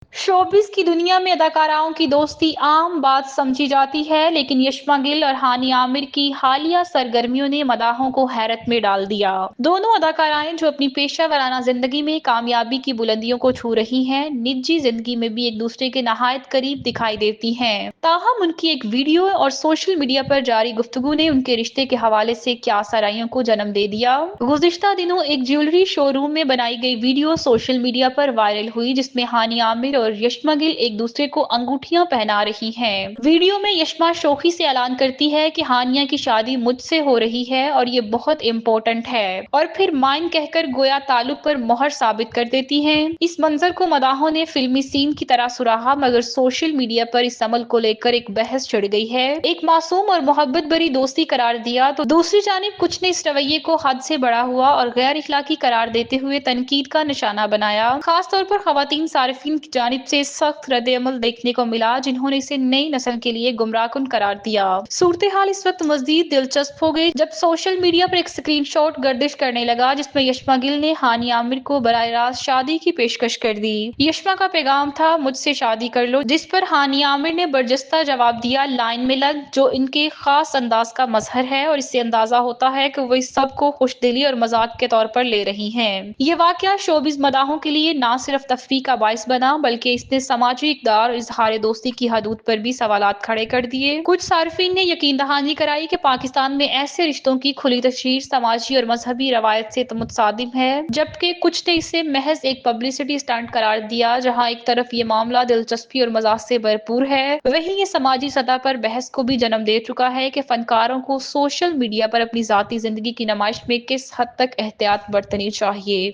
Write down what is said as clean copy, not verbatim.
Showbiz की दुनिया में अदाकाराओं की दोस्ती आम बात समझी जाती है, लेकिन यशमा गिल और हानि आमिर की हालिया सरगर्मियों ने मदाहों को हैरत में डाल दिया। दोनों अदाकाराएं जो अपनी पेशा वराना जिंदगी में कामयाबी की बुलंदियों को छू रही हैं, निजी जिंदगी में भी एक दूसरे के नहायत करीब दिखाई देती हैं। ताहम उनकी एक वीडियो और सोशल मीडिया पर जारी गुफ्तगू ने उनके रिश्ते के हवाले से क्या सराइयों को जन्म दे दिया। गुज़िश्ता दिनों एक ज्वेलरी शोरूम में बनाई गई वीडियो सोशल मीडिया पर वायरल हुई, जिसमें हानि आमिर और यशमा गिल एक दूसरे को अंगूठियां पहना रही हैं। वीडियो में यशमा शोखी से ऐलान करती है कि हानिया की शादी मुझसे हो रही है और ये बहुत इम्पोर्टेंट है, और फिर माइन कहकर गोया ताल्लुक पर मोहर साबित कर देती हैं। इस मंजर को मदाहों ने फिल्मी सीन की तरह सुराहा, मगर सोशल मीडिया पर इस अमल को लेकर एक बहस छिड़ गई है। एक मासूम और मोहब्बत भरी दोस्ती करार दिया तो दूसरी जानिब कुछ ने इस रवैये को हद से बढ़ा हुआ और गैर इखलाकी करार देते हुए तनकीद का निशाना बनाया। खास तौर पर खवातीन सारिफिन की जानिब से सख्त रद्द-ए-अमल देखने को मिला, जिन्होंने इसे नई नस्ल के लिए गुमराहकुन करार दिया। सूरत हाल इस वक्त मजीद दिलचस्प हो गई जब सोशल मीडिया पर एक स्क्रीनशॉट गर्दिश करने लगा, जिसमें यशमा गिल ने हानि आमिर को बराह रास्त शादी की पेशकश कर दी। यशमा का पैगाम था, मुझसे शादी कर लो, जिस पर हानि आमिर ने बर्जस्ता जवाब दिया, लाइन में लग, जो इनके खास अंदाज का मजहर है और इससे अंदाजा होता है कि वो इस सब को खुशदिली और मजाक के तौर पर ले रही हैं। ये वाकया शोबिज मदाहों के लिए ना सिर्फ तफरीह का बाइस बना, बल्कि इसने समाजी इक़दार और इजहार दोस्ती की हदूद पर भी सवालात खड़े कर दिए। कुछ सार्फिन ने यकीन दहानी कराई कि पाकिस्तान में ऐसे रिश्तों की खुली तशरीह समाजी और मजहबी रवायत से मुतसादिम है, जबकि कुछ ने इसे महज एक पब्लिसिटी स्टंट करार दिया। जहां एक तरफ ये मामला दिलचस्पी और मजाक से भरपूर है, वहीं ये समाजी सतह पर बहस को भी जन्म दे चुका है कि फनकारों को सोशल मीडिया पर अपनी जाती जिंदगी की नुमाइश में किस हद तक एहतियात बरतनी चाहिए।